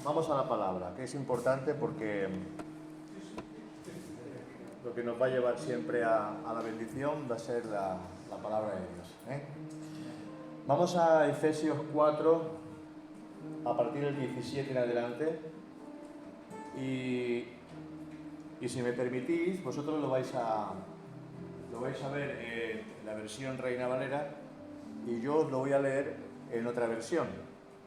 Vamos a la palabra, que es importante porque lo que nos va a llevar siempre a la bendición va a ser la palabra de Dios. Vamos a Efesios 4, a partir del 17 en adelante, y si me permitís, vosotros lo vais a ver en la versión Reina Valera, y yo os lo voy a leer en otra versión,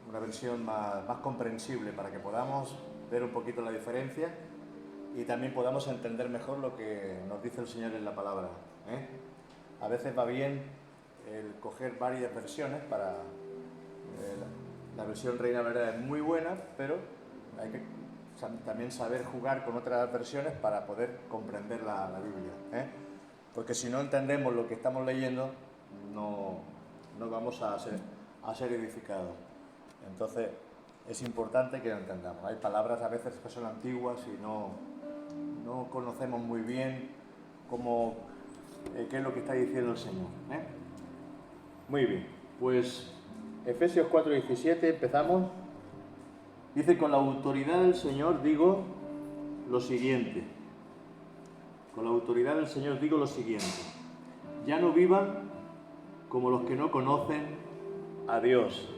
una versión más comprensible, para que podamos ver un poquito la diferencia y también podamos entender mejor lo que nos dice el Señor en la palabra. A veces va bien el coger varias versiones para... la versión Reina Valera es muy buena, pero hay que también saber jugar con otras versiones para poder comprender la Biblia. Porque si no entendemos lo que estamos leyendo, no vamos a ser edificados. Entonces, es importante que lo entendamos. Hay palabras a veces que son antiguas y no conocemos muy bien qué es lo que está diciendo el Señor. Muy bien, pues Efesios 4:17, empezamos. Dice: con la autoridad del Señor digo lo siguiente. Con la autoridad del Señor digo lo siguiente. Ya no vivan como los que no conocen a Dios.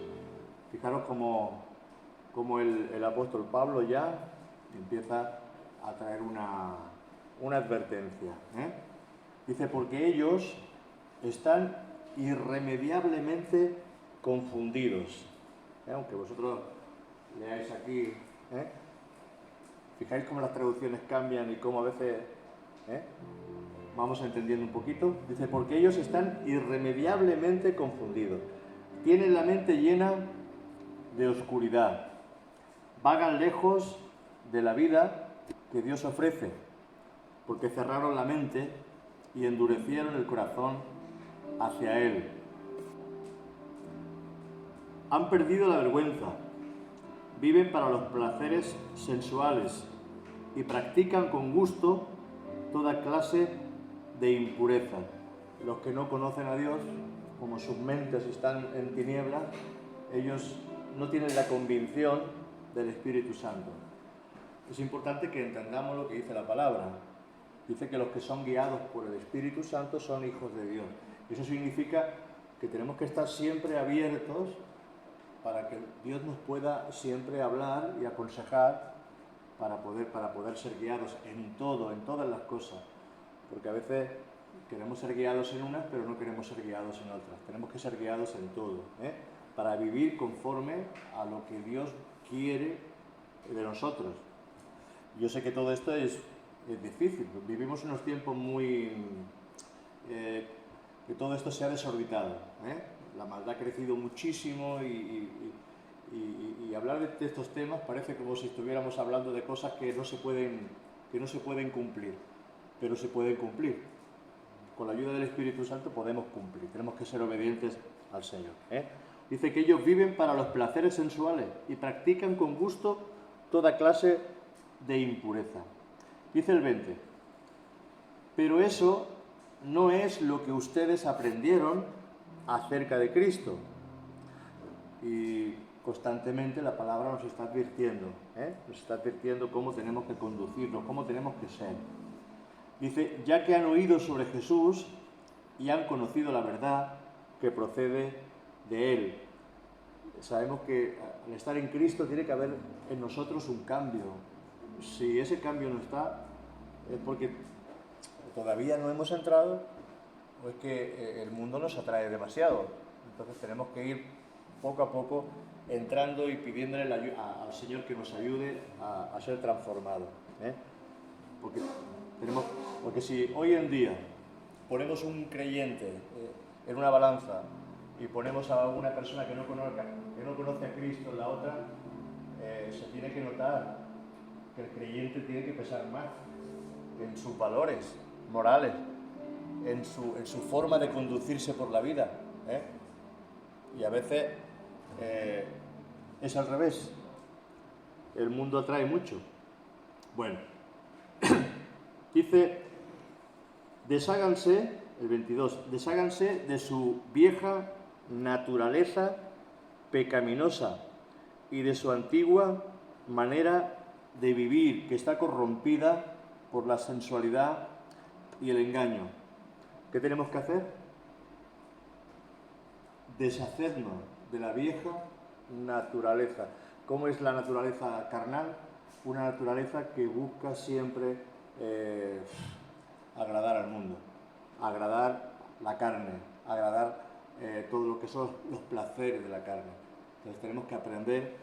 Fijaros como el apóstol Pablo ya empieza a traer una advertencia. Dice: porque ellos están irremediablemente confundidos. Aunque vosotros leáis aquí, fijáis cómo las traducciones cambian y cómo a veces vamos entendiendo un poquito. Dice: porque ellos están irremediablemente confundidos, tienen la mente llena de oscuridad, vagan lejos de la vida que Dios ofrece, porque cerraron la mente y endurecieron el corazón hacia Él. Han perdido la vergüenza, viven para los placeres sensuales y practican con gusto toda clase de impureza. Los que no conocen a Dios, como sus mentes están en tinieblas, ellos no tienen la convicción del Espíritu Santo. Es importante que entendamos lo que dice la palabra. Dice que los que son guiados por el Espíritu Santo son hijos de Dios. Eso significa que tenemos que estar siempre abiertos para que Dios nos pueda siempre hablar y aconsejar para poder ser guiados en todo, en todas las cosas. Porque a veces queremos ser guiados en unas, pero no queremos ser guiados en otras. Tenemos que ser guiados en todo, para vivir conforme a lo que Dios quiere de nosotros. Yo sé que todo esto es difícil. Vivimos unos tiempos muy... que todo esto se ha desorbitado. La maldad ha crecido muchísimo y hablar de estos temas parece como si estuviéramos hablando de cosas que no se pueden cumplir, pero se pueden cumplir. Con la ayuda del Espíritu Santo podemos cumplir. Tenemos que ser obedientes al Señor. Dice que ellos viven para los placeres sensuales y practican con gusto toda clase de impureza. Dice el 20: pero eso no es lo que ustedes aprendieron acerca de Cristo. Y constantemente la palabra nos está advirtiendo, nos está advirtiendo cómo tenemos que conducirnos, cómo tenemos que ser. Dice: ya que han oído sobre Jesús y han conocido la verdad que procede de Él. Sabemos que al estar en Cristo tiene que haber en nosotros un cambio. Si ese cambio no está, es porque todavía no hemos entrado o es que el mundo nos atrae demasiado. Entonces tenemos que ir poco a poco entrando y pidiéndole al Señor que nos ayude a ser transformados. Porque si hoy en día ponemos un creyente en una balanza y ponemos a una persona que no conoce a Cristo en la otra, se tiene que notar que el creyente tiene que pesar más en sus valores morales, en su forma de conducirse por la vida. Y a veces es al revés. El mundo atrae mucho. Bueno, dice: desháganse, el 22, desháganse de su vieja naturaleza pecaminosa y de su antigua manera de vivir que está corrompida por la sensualidad y el engaño. ¿Qué tenemos que hacer? Deshacernos de la vieja naturaleza. ¿Cómo es la naturaleza carnal? Una naturaleza que busca siempre agradar al mundo, agradar la carne, agradar todo lo que son los placeres de la carne. Entonces tenemos que aprender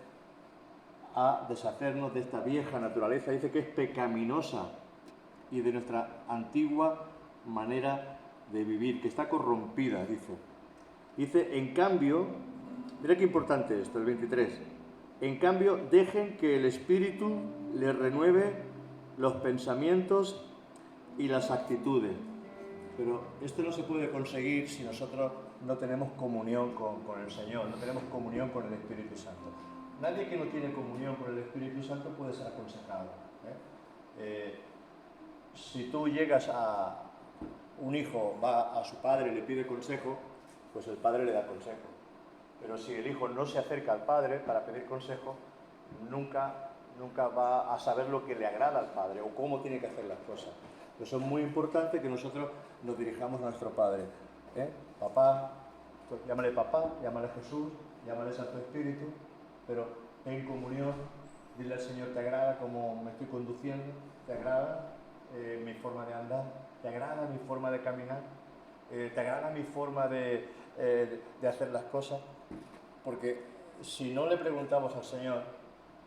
a deshacernos de esta vieja naturaleza. Dice que es pecaminosa y de nuestra antigua manera de vivir, que está corrompida, dice. Dice, en cambio, mira qué importante esto, el 23. En cambio, dejen que el Espíritu les renueve los pensamientos y las actitudes. Pero esto no se puede conseguir si nosotros no tenemos comunión con el Señor, no tenemos comunión con el Espíritu Santo. Nadie que no tiene comunión con el Espíritu Santo puede ser aconsejado. Si tú llegas a un hijo, va a su padre y le pide consejo, pues el padre le da consejo. Pero si el hijo no se acerca al padre para pedir consejo, nunca va a saber lo que le agrada al padre o cómo tiene que hacer las cosas. Por eso es muy importante que nosotros nos dirijamos a nuestro padre. Papá, pues llámale papá, llámale Jesús, llámale Santo Espíritu, pero en comunión, dile al Señor, ¿te agrada cómo me estoy conduciendo? ¿Te agrada mi forma de andar? ¿Te agrada mi forma de caminar? ¿Te agrada mi forma de hacer las cosas? Porque si no le preguntamos al Señor,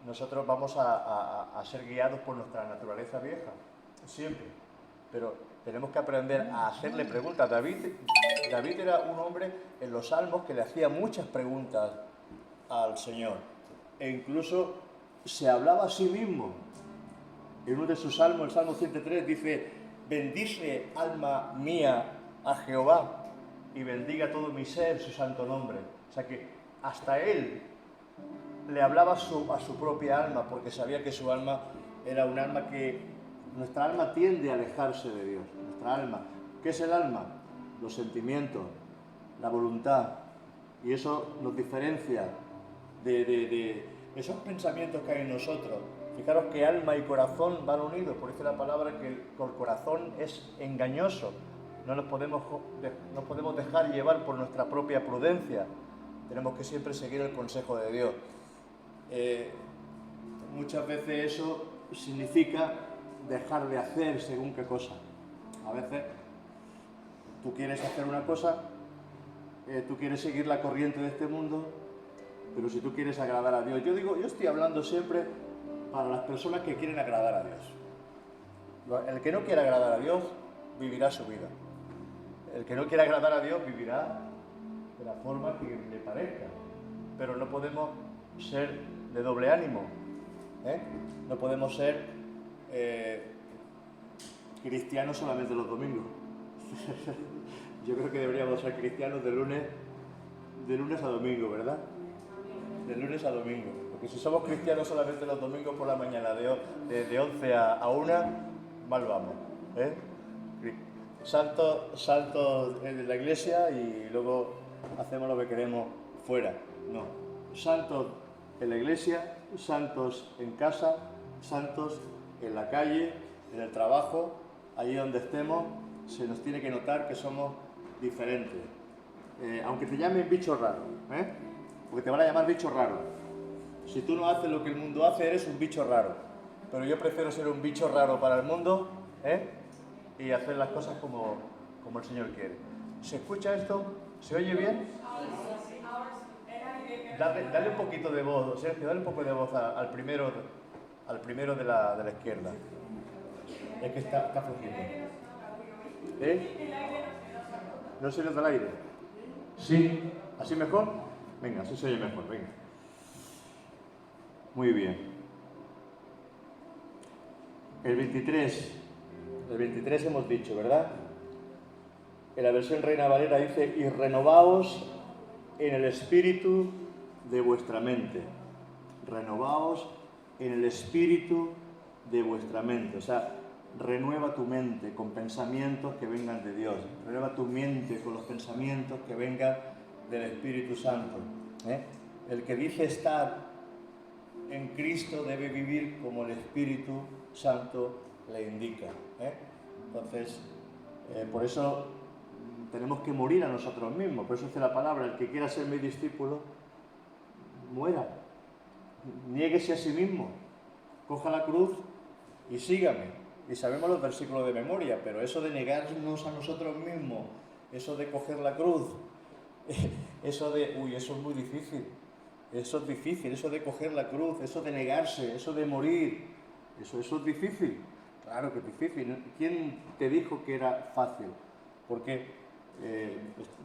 nosotros vamos a ser guiados por nuestra naturaleza vieja, siempre. Pero tenemos que aprender a hacerle preguntas. David era un hombre en los Salmos que le hacía muchas preguntas al Señor. E incluso se hablaba a sí mismo. En uno de sus salmos, el Salmo 103, dice: bendice, alma mía, a Jehová, y bendiga todo mi ser su santo nombre. O sea que hasta él le hablaba a su propia alma, porque sabía que su alma era un alma que... Nuestra alma tiende a alejarse de Dios. Nuestra alma. ¿Qué es el alma? Los sentimientos, la voluntad. Y eso nos diferencia de esos pensamientos que hay en nosotros. Fijaros que alma y corazón van unidos. Por eso la palabra que el corazón es engañoso. No nos podemos dejar llevar por nuestra propia prudencia. Tenemos que siempre seguir el consejo de Dios. Muchas veces eso significa dejar de hacer según qué cosa. A veces tú quieres hacer una cosa, tú quieres seguir la corriente de este mundo, pero si tú quieres agradar a Dios, yo estoy hablando siempre para las personas que quieren agradar a Dios. El que no quiera agradar a Dios vivirá su vida. El que no quiera agradar a Dios vivirá de la forma que le parezca. Pero no podemos ser de doble ánimo. No podemos ser cristianos solamente los domingos. Yo creo que deberíamos ser cristianos de lunes a domingo, ¿verdad? De lunes a domingo. Porque si somos cristianos solamente los domingos por la mañana, de 11 a 1, mal vamos. Santos en la iglesia y luego hacemos lo que queremos fuera. No. Santos en la iglesia, santos en casa, santos en la calle, en el trabajo, allí donde estemos, se nos tiene que notar que somos diferentes. Aunque te llamen bicho raro, porque te van a llamar bicho raro. Si tú no haces lo que el mundo hace, eres un bicho raro. Pero yo prefiero ser un bicho raro para el mundo, y hacer las cosas como el Señor quiere. ¿Se escucha esto? ¿Se oye bien? Dale un poquito de voz, Sergio, dale un poco de voz al primero de la izquierda. Es que está flojito. ¿No se nota el aire? ¿Sí? ¿Así mejor? Venga, así se oye mejor, venga. Muy bien. El 23 hemos dicho, ¿verdad? En la versión Reina Valera dice: y renovaos en el espíritu de vuestra mente. Renovaos en el espíritu de vuestra mente. O sea, renueva tu mente con pensamientos que vengan de Dios. Renueva tu mente con los pensamientos que vengan del Espíritu Santo. El que dice estar en Cristo debe vivir como el Espíritu Santo le indica. Entonces, por eso tenemos que morir a nosotros mismos. Por eso dice la palabra, el que quiera ser mi discípulo, muera. Niéguese a sí mismo, coja la cruz y sígame. Y sabemos los versículos de memoria, pero eso de negarnos a nosotros mismos, eso de coger la cruz, eso es muy difícil. Eso es difícil, eso de coger la cruz, eso de negarse, eso de morir, eso es difícil. Claro que es difícil. ¿Quién te dijo que era fácil? Porque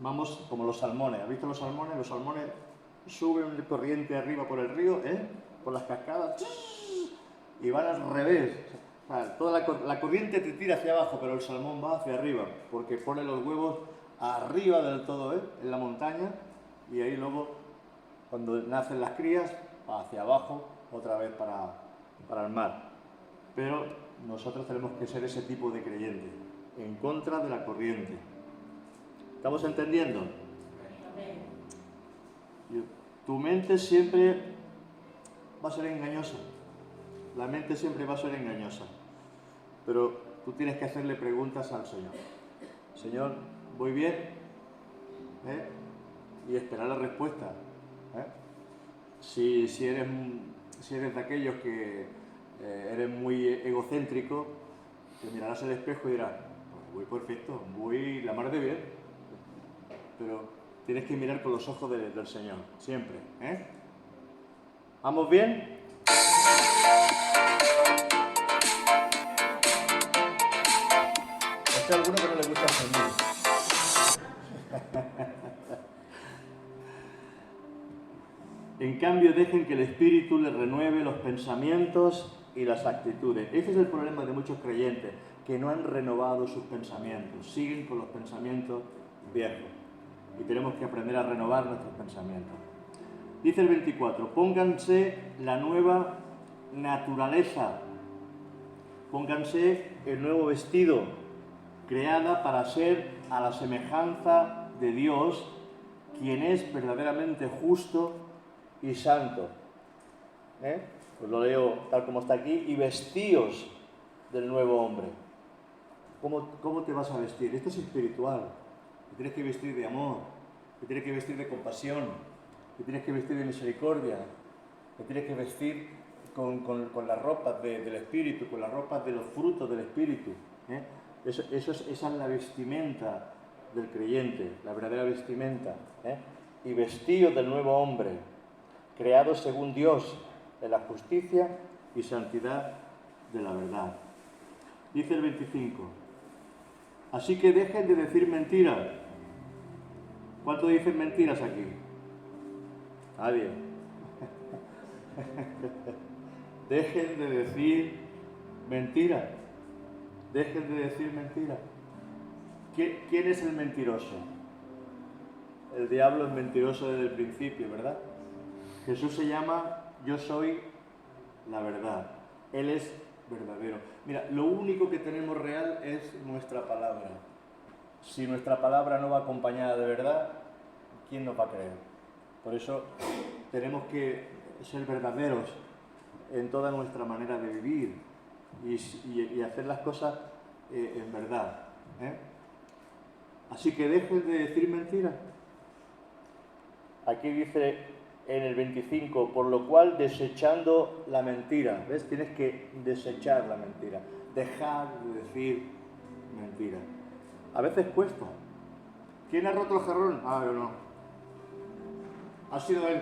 vamos como los salmones. ¿Has visto los salmones? Los salmones suben corriente arriba por el río, por las cascadas, y van al revés. O sea, toda la corriente te tira hacia abajo, pero el salmón va hacia arriba, porque pone los huevos arriba del todo, en la montaña, y ahí luego, cuando nacen las crías, va hacia abajo, otra vez para el mar. Pero nosotros tenemos que ser ese tipo de creyente, en contra de la corriente. ¿Estamos entendiendo? Tu mente siempre va a ser engañosa. La mente siempre va a ser engañosa. Pero tú tienes que hacerle preguntas al Señor. Señor, ¿voy bien? Y esperar la respuesta. Si eres de aquellos que eres muy egocéntrico, te mirarás al espejo y dirás, voy perfecto, voy la mar de bien. Pero tienes que mirar con los ojos del Señor, siempre. ¿Vamos bien? Hay alguno que no le gusta el sonido. En cambio, dejen que el Espíritu les renueve los pensamientos y las actitudes. Ese es el problema de muchos creyentes, que no han renovado sus pensamientos, siguen con los pensamientos viejos. Y tenemos que aprender a renovar nuestros pensamientos. Dice el 24, pónganse la nueva naturaleza, pónganse el nuevo vestido, creada para ser a la semejanza de Dios, quien es verdaderamente justo y santo. Pues lo leo tal como está aquí, y vestíos del nuevo hombre. ¿Cómo te vas a vestir? Esto es espiritual. Te tienes que vestir de amor, te tienes que vestir de compasión, te tienes que vestir de misericordia, te tienes que vestir con las ropas del Espíritu, con las ropas de los frutos del Espíritu. Esa es la vestimenta del creyente, la verdadera vestimenta. Y vestíos del nuevo hombre, creados según Dios, en la justicia y santidad de la verdad. Dice el 25, así que dejen de decir mentiras. ¿Cuánto dicen mentiras aquí? Nadie. Dejen de decir mentiras. Dejen de decir mentiras. ¿Quién es el mentiroso? El diablo es mentiroso desde el principio, ¿verdad? Jesús se llama Yo soy la verdad. Él es verdadero. Mira, lo único que tenemos real es nuestra palabra. Si nuestra palabra no va acompañada de verdad, ¿quién nos va a creer? Por eso tenemos que ser verdaderos en toda nuestra manera de vivir y hacer las cosas en verdad. Así que dejen de decir mentiras. Aquí dice en el 25, por lo cual desechando la mentira. ¿Ves? Tienes que desechar la mentira. Dejar de decir mentiras. A veces cuesta. ¿Quién ha roto el jarrón? Yo no. Ha sido él.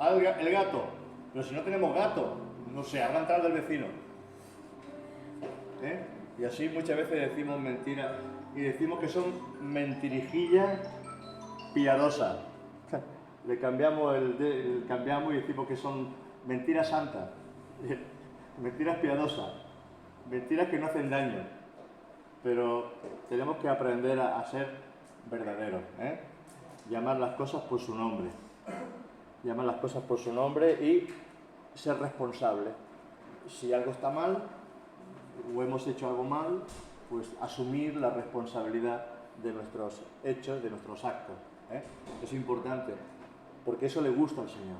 El gato. Pero si no tenemos gato, no sé, habrá entrado el vecino. Y así muchas veces decimos mentiras. Y decimos que son mentirijillas piadosas. Le cambiamos cambiamos y decimos que son mentiras santas. Mentiras piadosas. Mentiras que no hacen daño. Pero tenemos que aprender a ser verdaderos, llamar las cosas por su nombre, llamar las cosas por su nombre y ser responsable. Si algo está mal o hemos hecho algo mal, pues asumir la responsabilidad de nuestros hechos, de nuestros actos. Es importante, porque eso le gusta al Señor.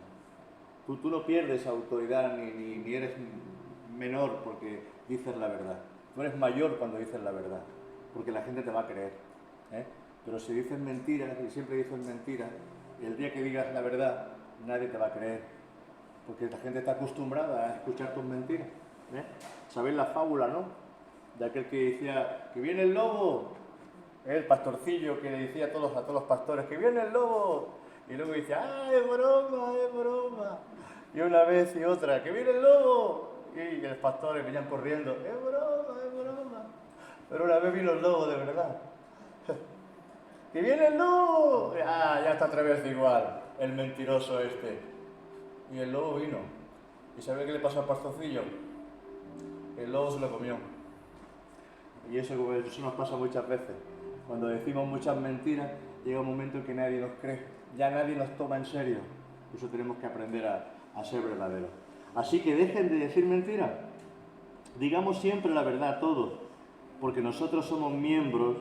Tú no pierdes autoridad ni eres menor porque dices la verdad. Tú eres mayor cuando dices la verdad, porque la gente te va a creer, ¿eh? Pero si dices mentiras y siempre dices mentiras, el día que digas la verdad, nadie te va a creer, porque la gente está acostumbrada a escuchar tus mentiras, ¿eh? ¿Sabéis la fábula, no? De aquel que decía, que viene el lobo, el pastorcillo que le decía a todos los pastores, que viene el lobo, y luego decía, ¡ah, es broma, es broma! Y una vez y otra, que viene el lobo, y los pastores venían corriendo, es broma, es broma. Pero una vez vino el lobo de verdad. ¡Que viene el lobo! Ah, ya está otra vez igual, el mentiroso este. Y el lobo vino. ¿Y sabéis qué le pasó al pastorcillo? El lobo se lo comió. Y eso nos pasa muchas veces. Cuando decimos muchas mentiras, llega un momento en que nadie nos cree. Ya nadie nos toma en serio. Por eso tenemos que aprender a ser verdaderos. Así que dejen de decir mentiras. Digamos siempre la verdad todos, porque nosotros somos miembros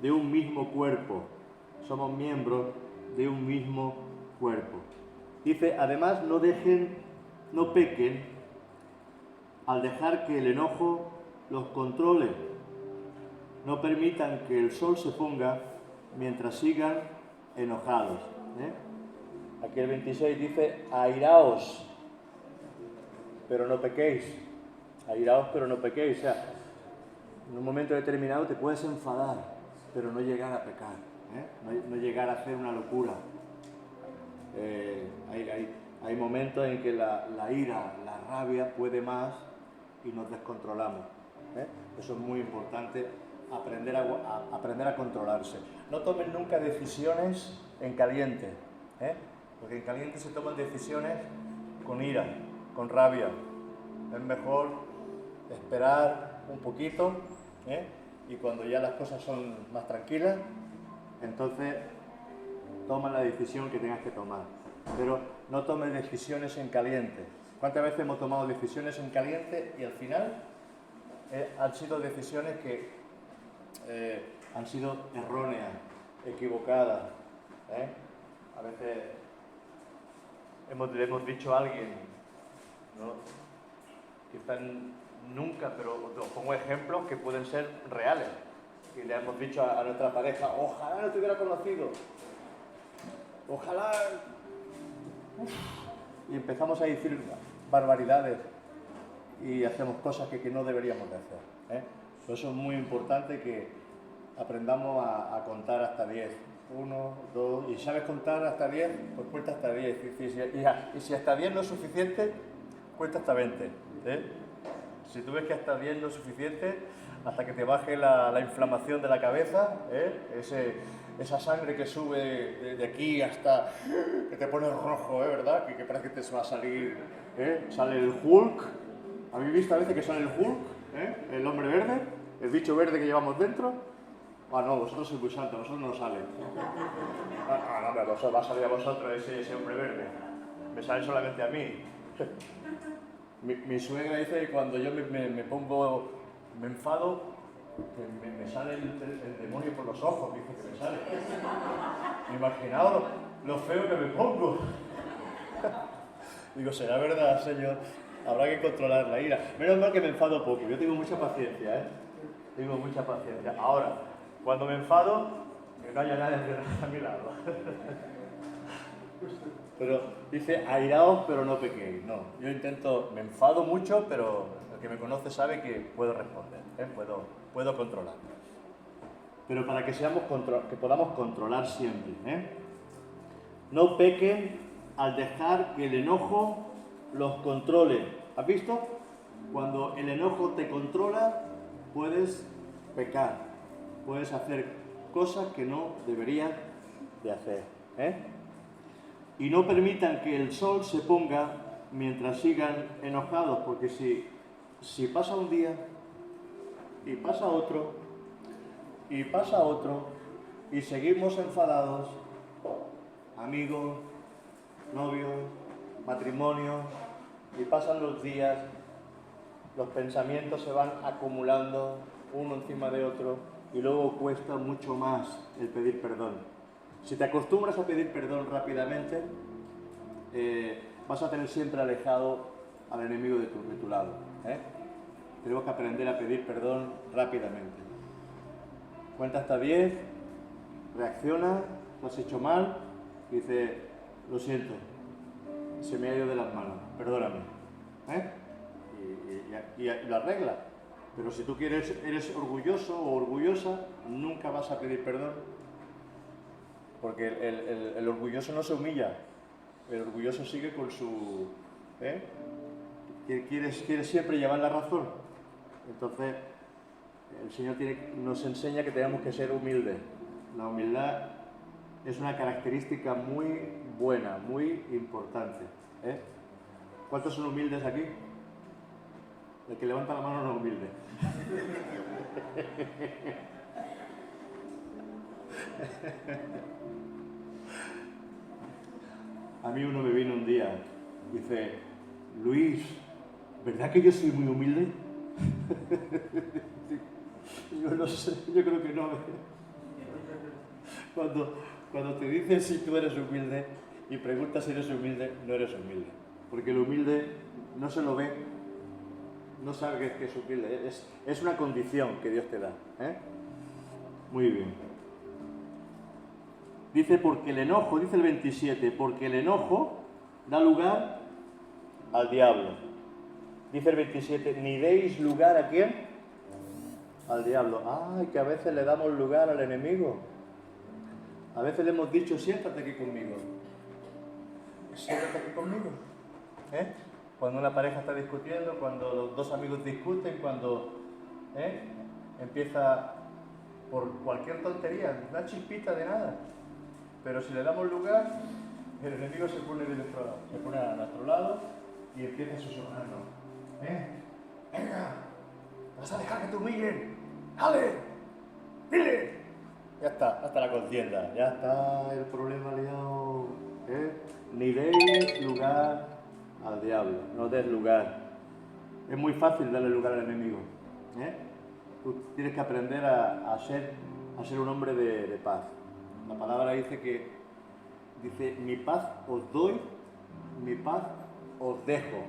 de un mismo cuerpo. Somos miembros de un mismo cuerpo. Dice, además, no pequen al dejar que el enojo los controle. No permitan que el sol se ponga mientras sigan enojados, ¿eh? Aquí el 26 dice, airaos, pero no pequéis. Airaos, pero no pequéis. O sea, en un momento determinado te puedes enfadar, pero no llegar a pecar, ¿eh? No llegar a hacer una locura. Hay momentos en que la ira, la rabia puede más y nos descontrolamos, ¿eh? Eso es muy importante, aprender a controlarse. No tomen nunca decisiones en caliente, ¿eh? Porque en caliente se toman decisiones con ira, con rabia. Es mejor esperar un poquito, ¿eh? Y cuando ya las cosas son más tranquilas, entonces toma la decisión que tengas que tomar. Pero no tomes decisiones en caliente. ¿Cuántas veces hemos tomado decisiones en caliente y al final han sido decisiones que han sido erróneas, equivocadas, ¿eh? A veces le hemos dicho a alguien, ¿no? Quizás nunca, pero os pongo ejemplos que pueden ser reales. Y le hemos dicho a nuestra pareja, ojalá no te hubiera conocido, ojalá... Y empezamos a decir barbaridades y hacemos cosas que no deberíamos de hacer, ¿eh? Por eso es muy importante que aprendamos a contar hasta 10. 1, 2, y sabes contar hasta 10, pues cuenta hasta 10. Y si hasta 10 no es suficiente, cuenta hasta 20, ¿eh? Si tú ves que hasta 10 no es suficiente, hasta que te baje la inflamación de la cabeza, ¿eh? Esa sangre que sube de aquí hasta que te pone rojo, ¿verdad? Que parece que te va a salir, ¿eh? Sale el Hulk. ¿Habéis visto a veces que sale el Hulk? ¿Eh? El hombre verde, el bicho verde que llevamos dentro. Ah, no, vosotros sois muy santos, vosotros no sale. No, va a salir a vosotros ese hombre verde. Me sale solamente a mí. Mi suegra dice que cuando yo me enfado, que me sale el demonio por los ojos, dice que me sale. Imaginaos lo feo que me pongo. Digo, ¿será verdad, Señor? Habrá que controlar la ira. Menos mal que me enfado poco, yo tengo mucha paciencia, ¿eh? Tengo mucha paciencia. Ahora, cuando me enfado, que no haya nadie a mi lado. Pero dice, airaos, pero no pequéis. No, yo me enfado mucho, pero el que me conoce sabe que puedo responder, ¿eh? Puedo controlar. Pero para que podamos controlar siempre, ¿eh? No pequen al dejar que el enojo los controle. ¿Has visto? Cuando el enojo te controla, puedes pecar, puedes hacer cosas que no deberías de hacer, ¿eh? Y no permitan que el sol se ponga mientras sigan enojados, porque si pasa un día, y pasa otro, y pasa otro, y seguimos enfadados, amigos, novios, matrimonio, y pasan los días, los pensamientos se van acumulando uno encima de otro, y luego cuesta mucho más el pedir perdón. Si te acostumbras a pedir perdón rápidamente, vas a tener siempre alejado al enemigo de tu lado. Tenemos que aprender a pedir perdón rápidamente. Cuenta hasta 10, reacciona, lo has hecho mal, y dice, lo siento, se me ha ido de las manos, perdóname. Y lo arregla. Pero si tú eres orgulloso o orgullosa, nunca vas a pedir perdón. Porque el orgulloso no se humilla. El orgulloso sigue con su... Quiere siempre llevar la razón. Entonces, el Señor nos enseña que tenemos que ser humildes. La humildad es una característica muy buena, muy importante. ¿Cuántos son humildes aquí? El que levanta la mano no es humilde. A mí uno me vino un día y dice, Luis, ¿verdad que yo soy muy humilde? Yo no sé, yo creo que no. Cuando te dicen si tú eres humilde y preguntas si eres humilde, no eres humilde. Porque el humilde no se lo ve, no sabe que es humilde, es una condición que Dios te da. Muy bien. Dice, porque el enojo, dice el 27, porque el enojo da lugar al diablo. Dice el 27, ni deis lugar ¿a quién? Al diablo. Ay, que a veces le damos lugar al enemigo. A veces le hemos dicho, siéntate aquí conmigo. Siéntate aquí conmigo. Cuando una pareja está discutiendo, cuando los dos amigos discuten, cuando empieza por cualquier tontería, una chispita de nada. Pero si le damos lugar, el enemigo se pone de nuestro lado, se pone a nuestro lado y empieza a susurrarnos. ¡Venga! ¿Vas a dejar que te humillen? ¡Dale! ¡Dile! Ya está, hasta la contienda, ya está el problema liado. Ni deis lugar al diablo, no des lugar. Es muy fácil darle lugar al enemigo. Tú tienes que aprender a ser un hombre de paz. La palabra dice, mi paz os doy, mi paz os dejo.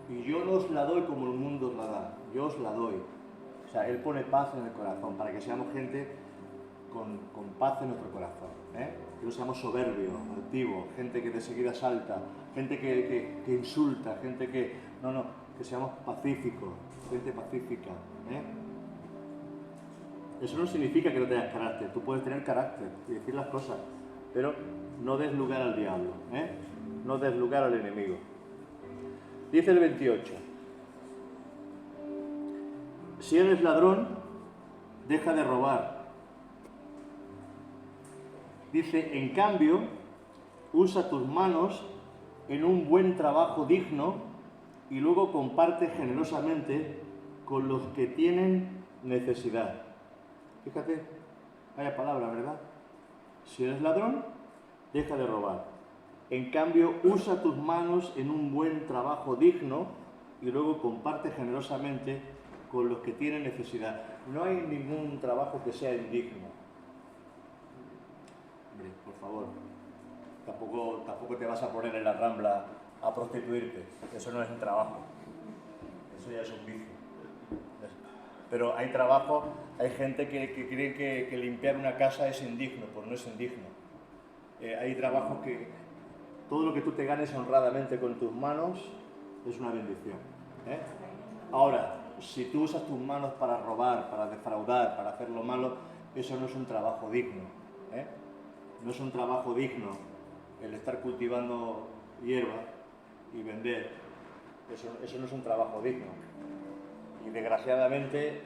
Y yo no os la doy como el mundo os la da, yo os la doy. O sea, Él pone paz en el corazón para que seamos gente con paz en nuestro corazón. Que no seamos soberbios, altivos, gente que de seguida salta, gente que insulta, gente que... No, que seamos pacíficos, gente pacífica. Eso no significa que no tengas carácter, tú puedes tener carácter y decir las cosas, pero no des lugar al diablo, no des lugar al enemigo. Dice el 28, si eres ladrón, deja de robar. Dice, en cambio, usa tus manos en un buen trabajo digno y luego comparte generosamente con los que tienen necesidad. Fíjate, vaya palabra, ¿verdad? Si eres ladrón, deja de robar. En cambio, usa tus manos en un buen trabajo digno y luego comparte generosamente con los que tienen necesidad. No hay ningún trabajo que sea indigno. Hombre, por favor, tampoco te vas a poner en la Rambla a prostituirte. Eso no es un trabajo. Eso ya es un vicio. Pero hay trabajo, hay gente que cree que limpiar una casa es indigno, pues no es indigno. Hay trabajos que todo lo que tú te ganes honradamente con tus manos es una bendición. Ahora, si tú usas tus manos para robar, para defraudar, para hacer lo malo, eso no es un trabajo digno. No es un trabajo digno el estar cultivando hierba y vender. Eso no es un trabajo digno. Y desgraciadamente,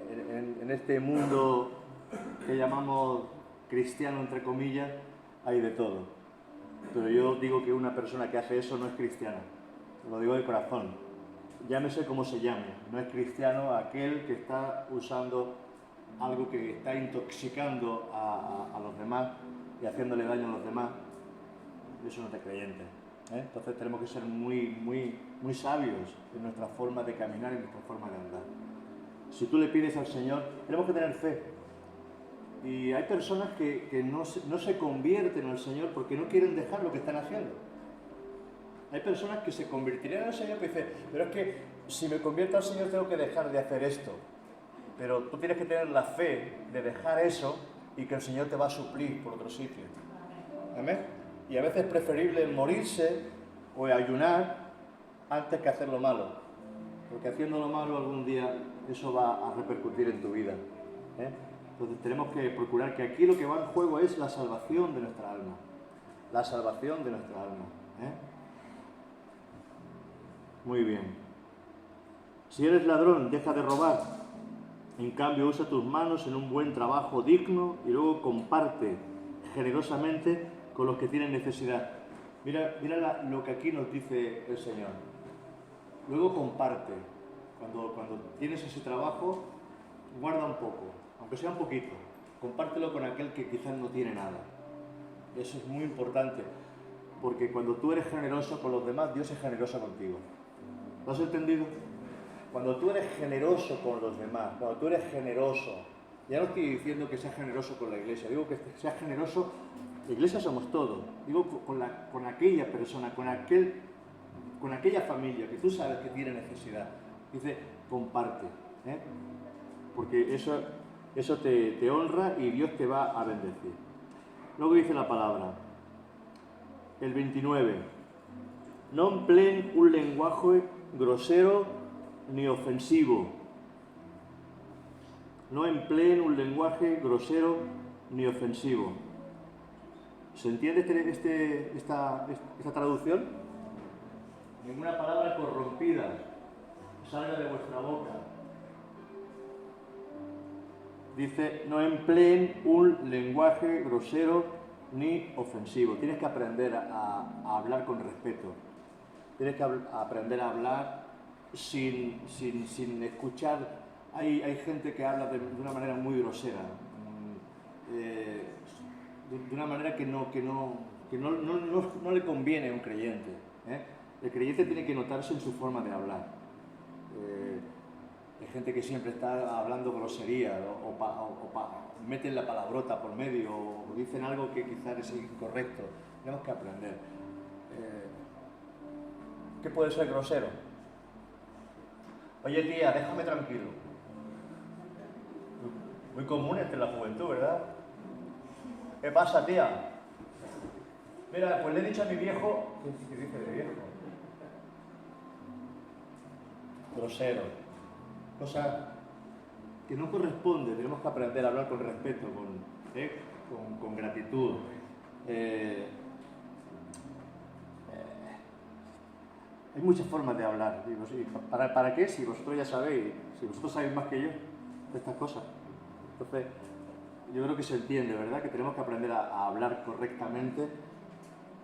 en este mundo que llamamos cristiano, entre comillas, hay de todo. Pero yo digo que una persona que hace eso no es cristiana. Lo digo de corazón. Llámese como se llame. No es cristiano aquel que está usando algo que está intoxicando a los demás y haciéndole daño a los demás. Eso no es de creyente. Entonces tenemos que ser muy sabios en nuestra forma de caminar y en nuestra forma de andar. Si tú le pides al Señor, tenemos que tener fe. Y hay personas que no se convierten al Señor porque no quieren dejar lo que están haciendo. Hay personas que se convertirían al Señor y dicen, pero es que si me convierto al Señor tengo que dejar de hacer esto. Pero tú tienes que tener la fe de dejar eso y que el Señor te va a suplir por otro sitio. ¿Amén? Y a veces es preferible morirse o ayunar antes que hacer lo malo. Porque haciendo lo malo algún día eso va a repercutir en tu vida. Entonces tenemos que procurar que aquí lo que va en juego es la salvación de nuestra alma. La salvación de nuestra alma. Muy bien. Si eres ladrón, deja de robar. En cambio, usa tus manos en un buen trabajo digno y luego comparte generosamente con los que tienen necesidad. Mira lo que aquí nos dice el Señor. Luego comparte. Cuando tienes ese trabajo, guarda un poco, aunque sea un poquito. Compártelo con aquel que quizás no tiene nada. Eso es muy importante, porque cuando tú eres generoso con los demás, Dios es generoso contigo. ¿Lo has entendido? Cuando tú eres generoso con los demás, cuando tú eres generoso, ya no estoy diciendo que seas generoso con la iglesia, digo que seas generoso, la iglesia somos todos, digo con aquella persona, con aquella familia que tú sabes que tiene necesidad. Dice, comparte, porque eso te honra y Dios te va a bendecir. Luego dice la palabra, el 29, no empleen un lenguaje grosero ni ofensivo. No empleen un lenguaje grosero ni ofensivo. ¿Se entiende esta traducción? Ninguna palabra corrompida salga de vuestra boca. Dice, no empleen un lenguaje grosero ni ofensivo. Tienes que aprender a hablar con respeto. Tienes que aprender a hablar sin escuchar. Hay gente que habla de una manera muy grosera, de una manera que no le conviene a un creyente. El creyente tiene que notarse en su forma de hablar. Hay gente que siempre está hablando grosería o meten la palabrota por medio o dicen algo que quizás es incorrecto. Tenemos que aprender. ¿Qué puede ser grosero? Oye tía, déjame tranquilo. Muy común entre la juventud, ¿verdad? ¿Qué pasa, tía? Mira, pues le he dicho a mi viejo... ¿Qué dice de viejo? Grosero. Cosas que no corresponde. Tenemos que aprender a hablar con respeto, con gratitud. Hay muchas formas de hablar. Digo, sí, ¿para qué? Si vosotros ya sabéis, si vosotros sabéis más que yo de estas cosas. Entonces, yo creo que se entiende, ¿verdad? Que tenemos que aprender a hablar correctamente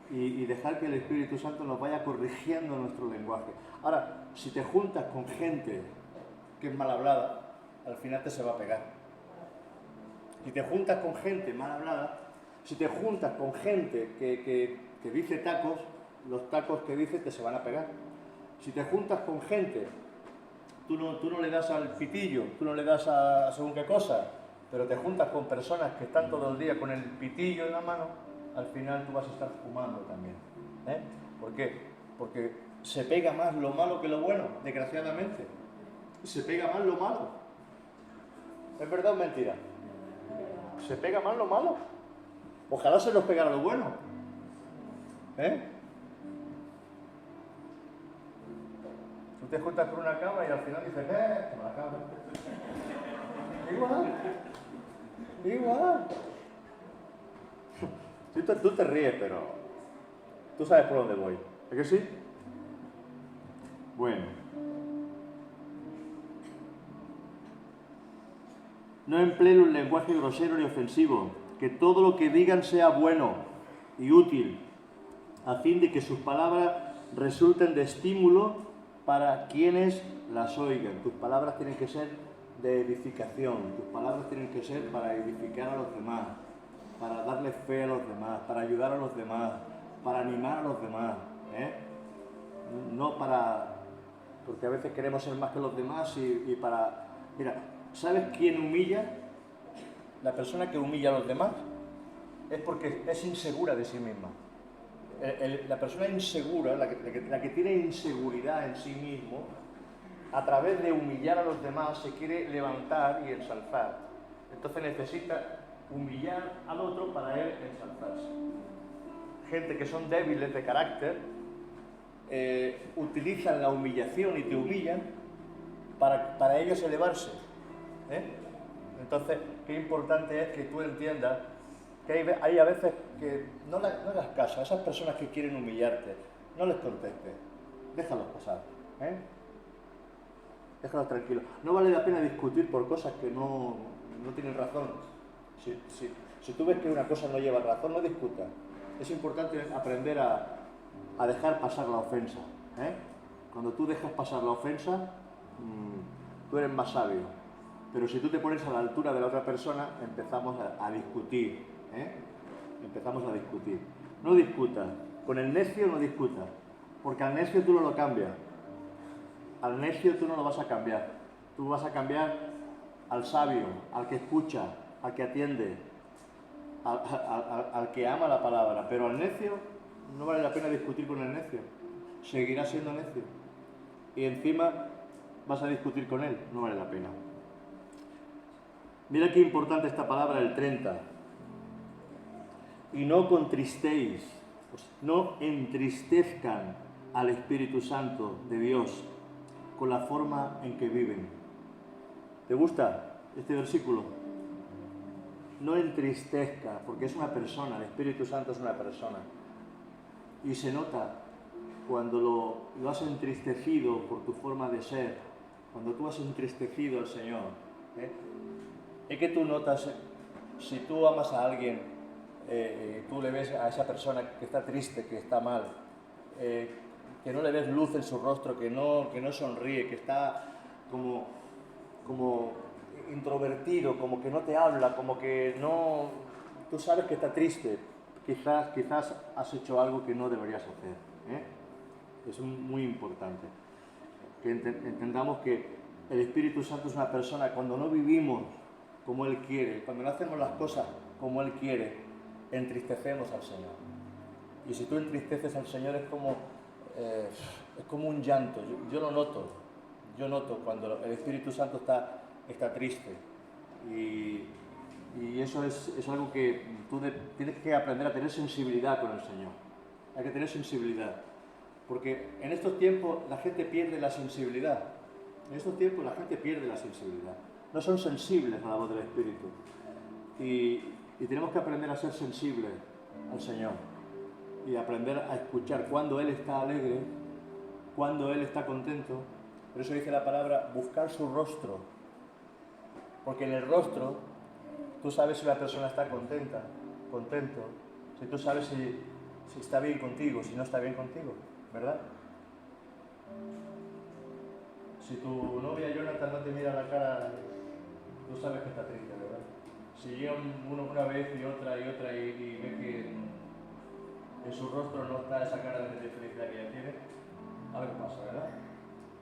y dejar que el Espíritu Santo nos vaya corrigiendo nuestro lenguaje. Ahora, si te juntas con gente que es mal hablada, al final te se va a pegar. Si te juntas con gente mal hablada, si te juntas con gente que dice tacos, los tacos que dice te se van a pegar. Si te juntas con gente, tú no le das al pitillo, tú no le das a según qué cosa, pero te juntas con personas que están todo el día con el pitillo en la mano, al final tú vas a estar fumando también. ¿Por qué? Porque se pega más lo malo que lo bueno, desgraciadamente. Se pega más lo malo. ¿Es verdad o mentira? Se pega más lo malo. Ojalá se nos pegara lo bueno. Tú te juntas con una cabra y al final dices, con la cabra. Igual. Tú te ríes, pero tú sabes por dónde voy. ¿Es que sí? Bueno. No empleen un lenguaje grosero ni ofensivo, que todo lo que digan sea bueno y útil, a fin de que sus palabras resulten de estímulo para quienes las oigan. Tus palabras tienen que ser de edificación, tus palabras tienen que ser para edificar a los demás, para darle fe a los demás, para ayudar a los demás, para animar a los demás. No para... porque a veces queremos ser más que los demás y para... Mira, ¿sabes quién humilla? La persona que humilla a los demás es porque es insegura de sí misma. La persona insegura, la que tiene inseguridad en sí mismo, a través de humillar a los demás se quiere levantar y ensalzar. Entonces necesita humillar al otro para él ensalzarse. Gente que son débiles de carácter, utilizan la humillación y te humillan para ellos elevarse. Entonces, qué importante es que tú entiendas que hay a veces que no hagas caso a esas personas que quieren humillarte, no les contestes, déjalos pasar, déjalos tranquilos. No vale la pena discutir por cosas que no tienen razón. Si tú ves que una cosa no lleva razón, no discutas. Es importante aprender a dejar pasar la ofensa. Cuando tú dejas pasar la ofensa, tú eres más sabio. Pero si tú te pones a la altura de la otra persona, empezamos a discutir. Empezamos a discutir. No discutas. Con el necio no discutas. Porque al necio tú no lo cambias. Al necio tú no lo vas a cambiar. Tú vas a cambiar al sabio, al que escucha, al que atiende, al que ama la palabra. Pero al necio no vale la pena discutir con el necio. Seguirá siendo necio. Y encima vas a discutir con él. No vale la pena. Mira qué importante esta palabra, el 30. Y no contristéis, no entristezcan al Espíritu Santo de Dios con la forma en que viven. ¿Te gusta este versículo? No entristezca, porque es una persona, el Espíritu Santo es una persona. Y se nota cuando lo has entristecido por tu forma de ser, cuando tú has entristecido al Señor. Es que tú notas, si tú amas a alguien, tú le ves a esa persona que está triste, que está mal, que no le ves luz en su rostro, que no sonríe, que está como introvertido, como que no te habla, como que no... Tú sabes que está triste, quizás has hecho algo que no deberías hacer. Es muy importante que entendamos que el Espíritu Santo es una persona. Cuando no vivimos como Él quiere, cuando no hacemos las cosas como Él quiere, entristecemos al Señor. Y si tú entristeces al Señor es como un llanto. Yo lo noto. Yo noto cuando el Espíritu Santo está triste. Y eso es algo que tú tienes que aprender a tener sensibilidad con el Señor. Hay que tener sensibilidad. Porque en estos tiempos la gente pierde la sensibilidad. En estos tiempos la gente pierde la sensibilidad. No son sensibles a la voz del Espíritu. Y tenemos que aprender a ser sensibles al Señor. Y aprender a escuchar cuando Él está alegre, cuando Él está contento. Por eso dice la palabra, buscar su rostro. Porque en el rostro tú sabes si la persona está contento. Si tú sabes si está bien contigo, si no está bien contigo, ¿verdad? Si tu novia Jonathan no te mira la cara, tú sabes que está triste, ¿verdad? Si llega uno una vez y otra y ve que en su rostro no está esa cara de felicidad que ella tiene, algo pasa, ¿verdad?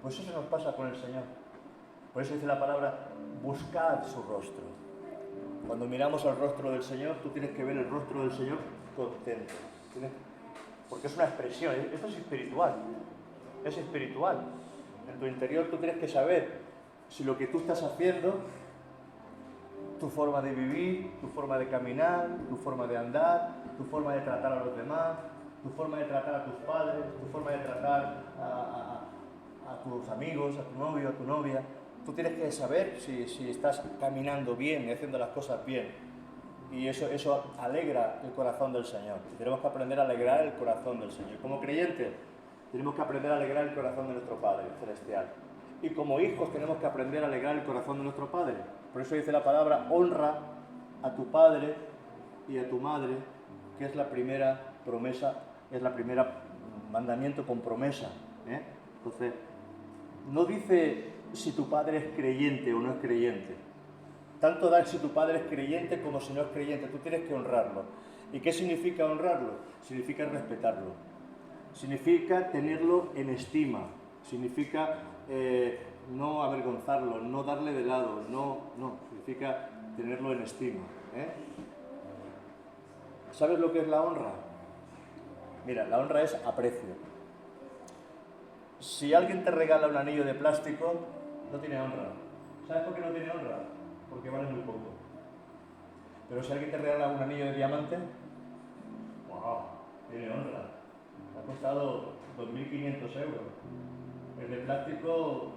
Pues eso nos pasa con el Señor. Por eso dice la palabra, buscad su rostro. Cuando miramos al rostro del Señor, tú tienes que ver el rostro del Señor contento. Porque es una expresión, esto es espiritual. Es espiritual. En tu interior tú tienes que saber si lo que tú estás haciendo, tu forma de vivir, tu forma de caminar, tu forma de andar, tu forma de tratar a los demás, tu forma de tratar a tus padres, tu forma de tratar a tus amigos, a tu novio, a tu novia. Tú tienes que saber si estás caminando bien y haciendo las cosas bien. Y eso alegra el corazón del Señor. Y tenemos que aprender a alegrar el corazón del Señor. Como creyentes, tenemos que aprender a alegrar el corazón de nuestro Padre Celestial. Y como hijos tenemos que aprender a alegrar el corazón de nuestro Padre. Por eso dice la palabra, honra a tu padre y a tu madre, que es la primera promesa, es la primera mandamiento con promesa. Entonces, no dice si tu padre es creyente o no es creyente. Tanto da si tu padre es creyente como si no es creyente. Tú tienes que honrarlo. ¿Y qué significa honrarlo? Significa respetarlo. Significa tenerlo en estima. Significa no avergonzarlo, no darle de lado. No. Significa tenerlo en estima. ¿Sabes lo que es la honra? Mira, la honra es aprecio. Si alguien te regala un anillo de plástico, no tiene honra. ¿Sabes por qué no tiene honra? Porque vale muy poco. Pero si alguien te regala un anillo de diamante, ¡wow! Tiene honra. Ha costado 2.500 euros. El de plástico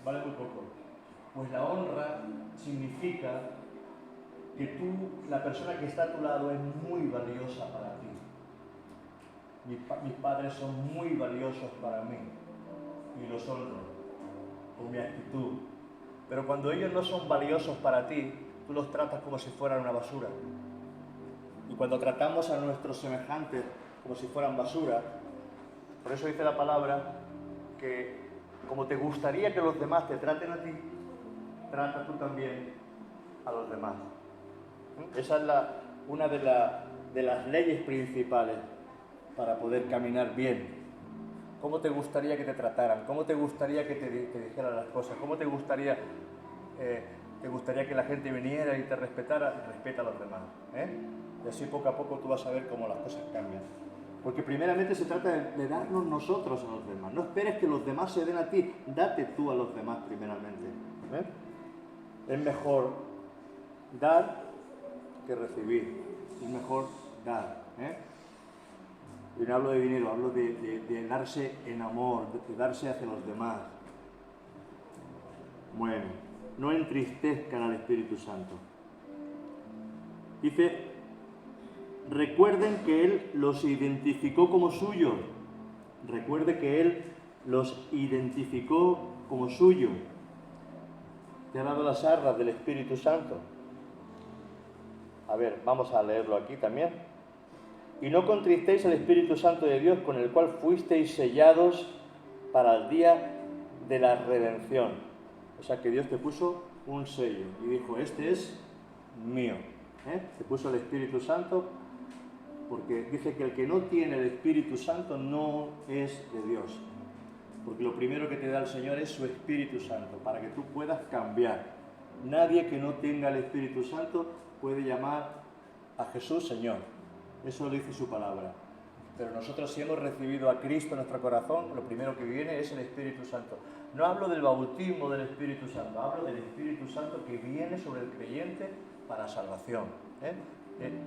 vale muy poco. Pues la honra significa que tú, la persona que está a tu lado, es muy valiosa para ti. Mis padres son muy valiosos para mí y los honro con mi actitud. Pero cuando ellos no son valiosos para ti, tú los tratas como si fueran una basura. Y cuando tratamos a nuestros semejantes como si fueran basura, por eso dice la palabra que como te gustaría que los demás te traten a ti, trata tú también a los demás. Esa es una de las leyes principales para poder caminar bien. ¿Cómo te gustaría que te trataran? ¿Cómo te gustaría que te dijeran las cosas? ¿Cómo te gustaría que la gente viniera y te respetara? Respeta a los demás. Y así poco a poco tú vas a ver cómo las cosas cambian. Porque primeramente se trata de darnos nosotros a los demás. No esperes que los demás se den a ti. Date tú a los demás primeramente. Es mejor dar que recibir. Es mejor dar. Y no hablo de dinero, hablo de darse en amor, de darse hacia los demás. Bueno, no entristezcan al Espíritu Santo. Dice, recuerden que Él los identificó como suyos. Recuerde que Él los identificó como suyos. Te ha dado las arras del Espíritu Santo. A ver, vamos a leerlo aquí también. Y no contristéis al Espíritu Santo de Dios, con el cual fuisteis sellados para el día de la redención. O sea que Dios te puso un sello y dijo, este es mío. Te puso el Espíritu Santo porque dice que el que no tiene el Espíritu Santo no es de Dios. Porque lo primero que te da el Señor es su Espíritu Santo, para que tú puedas cambiar. Nadie que no tenga el Espíritu Santo puede llamar a Jesús Señor. Eso lo dice su palabra. Pero nosotros, si hemos recibido a Cristo en nuestro corazón, lo primero que viene es el Espíritu Santo. No hablo del bautismo del Espíritu Santo, hablo del Espíritu Santo que viene sobre el creyente para salvación.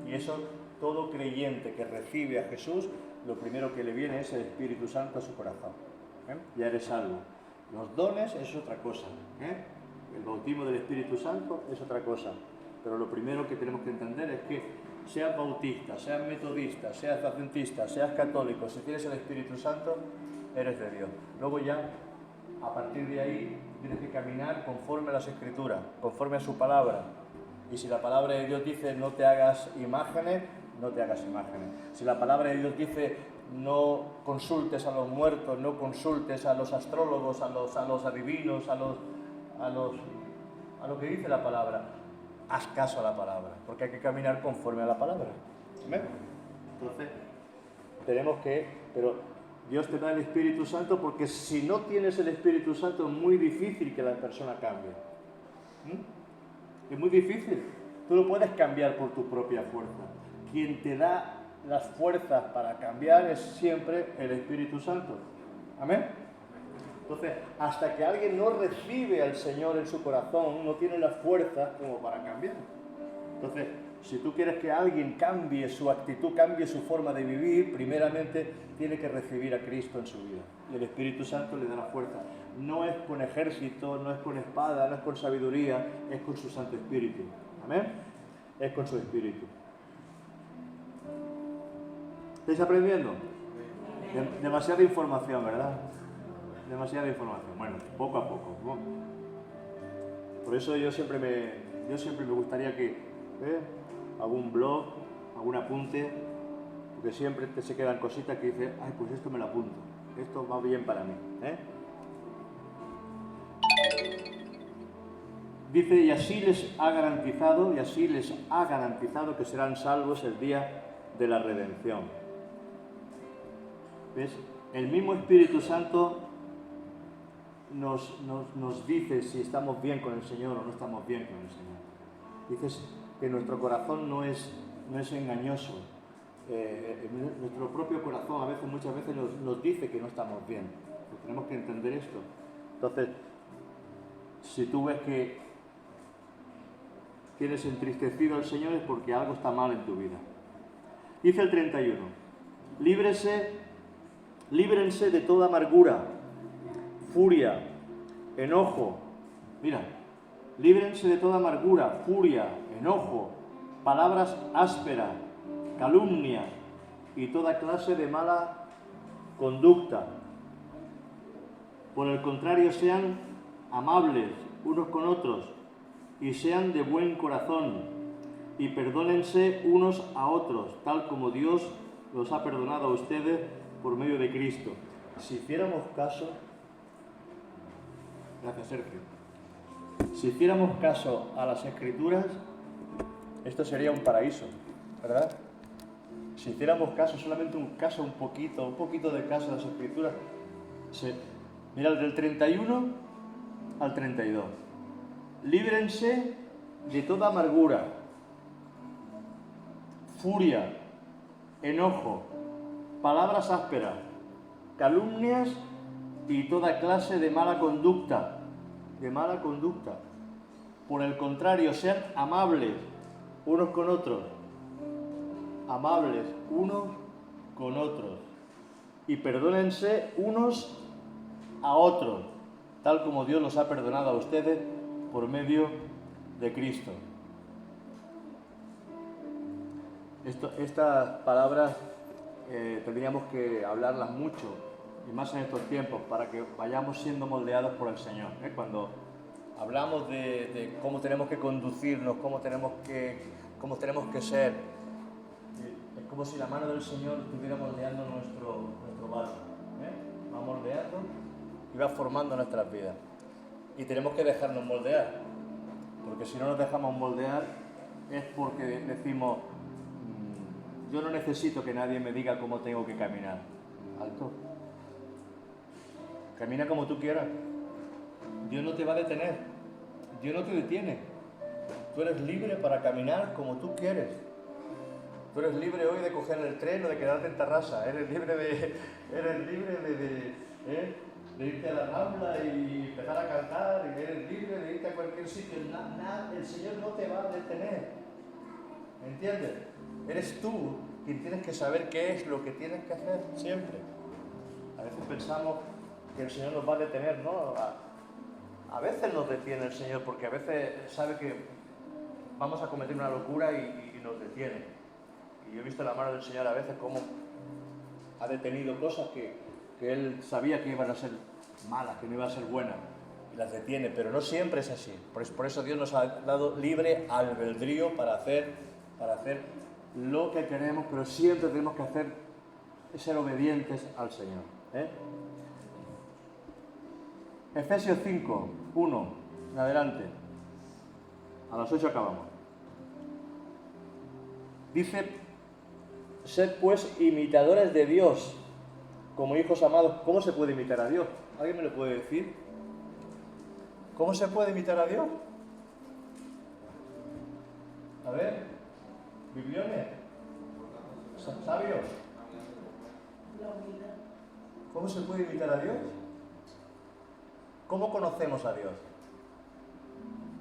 Y eso, todo creyente que recibe a Jesús, lo primero que le viene es el Espíritu Santo a su corazón. Ya eres salvo. Los dones es otra cosa. El bautismo del Espíritu Santo es otra cosa. Pero lo primero que tenemos que entender es que seas bautista, seas metodista, seas adventista, seas católico, si tienes el Espíritu Santo, eres de Dios. Luego ya, a partir de ahí, tienes que caminar conforme a las Escrituras, conforme a su palabra. Y si la palabra de Dios dice no te hagas imágenes, no te hagas imágenes. Si la palabra de Dios dice no consultes a los muertos, no consultes a los astrólogos, a los adivinos, a lo que dice la palabra, haz caso a la palabra, porque hay que caminar conforme a la palabra. ¿Amén? Entonces, pero Dios te da el Espíritu Santo porque si no tienes el Espíritu Santo es muy difícil que la persona cambie. Es muy difícil. Tú no puedes cambiar por tu propia fuerza. Quien te da las fuerzas para cambiar es siempre el Espíritu Santo. ¿Amén? Entonces, hasta que alguien no recibe al Señor en su corazón, no tiene las fuerzas como para cambiar. Entonces, si tú quieres que alguien cambie su actitud, cambie su forma de vivir, primeramente tiene que recibir a Cristo en su vida. Y el Espíritu Santo le da la fuerza. No es con ejército, no es con espada, no es con sabiduría, es con su Santo Espíritu. ¿Amén? Es con su Espíritu. ¿Estáis aprendiendo? Demasiada información, ¿verdad? Demasiada información. Bueno, poco a poco, ¿no? Por eso yo siempre me gustaría que algún blog, algún apunte, porque siempre se quedan cositas que dices, ay, pues esto me lo apunto, esto va bien para mí. Dice, y así les ha garantizado que serán salvos el día de la redención. ¿Ves? El mismo Espíritu Santo nos dice si estamos bien con el Señor o no estamos bien con el Señor. Dices que nuestro corazón no es engañoso. nuestro propio corazón muchas veces nos dice que no estamos bien. Pues tenemos que entender esto. Entonces, si tú ves que tienes entristecido al Señor es porque algo está mal en tu vida. Dice el 31, líbrense de toda amargura, furia, enojo. Mira, líbrense de toda amargura, furia, enojo, palabras ásperas, calumnia y toda clase de mala conducta. Por el contrario, sean amables unos con otros y sean de buen corazón y perdónense unos a otros, tal como Dios los ha perdonado a ustedes por medio de Cristo. Si hiciéramos caso, gracias Sergio, si hiciéramos caso a las Escrituras, esto sería un paraíso, ¿verdad? Si hiciéramos caso, solamente un poquito de caso a las Escrituras, mira, del 31 al 32. Líbrense de toda amargura, furia, enojo, palabras ásperas, calumnias y toda clase de mala conducta. Por el contrario, sean amables unos con otros. Amables unos con otros. Y perdónense unos a otros, tal como Dios los ha perdonado a ustedes por medio de Cristo. Estas palabras tendríamos que hablarlas mucho, y más en estos tiempos, para que vayamos siendo moldeados por el Señor. Cuando hablamos de cómo tenemos que conducirnos, cómo tenemos que ser, es como si la mano del Señor estuviera moldeando nuestro vaso. Va moldeando y va formando nuestras vidas. Y tenemos que dejarnos moldear, porque si no nos dejamos moldear es porque decimos, yo no necesito que nadie me diga cómo tengo que caminar. Alto. Camina como tú quieras. Dios no te va a detener. Dios no te detiene. Tú eres libre para caminar como tú quieres. Tú eres libre hoy de coger el tren o de quedarte en Tarrasa. Eres libre de irte a la Rambla y empezar a cantar. Y eres libre de irte a cualquier sitio. El Señor no te va a detener. ¿Entiendes? Eres tú quien tienes que saber qué es lo que tienes que hacer siempre. A veces pensamos que el Señor nos va a detener, ¿no? A veces nos detiene el Señor porque a veces sabe que vamos a cometer una locura y nos detiene. Y yo he visto la mano del Señor a veces como ha detenido cosas que Él sabía que iban a ser malas, que no iban a ser buenas, y las detiene, pero no siempre es así. Por eso Dios nos ha dado libre albedrío para hacer lo que queremos, pero siempre tenemos que ser obedientes al Señor. Efesios 5, 1, en adelante. A las 8 acabamos. Dice, sed pues imitadores de Dios, como hijos amados. ¿Cómo se puede imitar a Dios? ¿Alguien me lo puede decir? ¿Cómo se puede imitar a Dios? A ver, bibliones, sabios. ¿Cómo se puede imitar a Dios? ¿Cómo conocemos a Dios?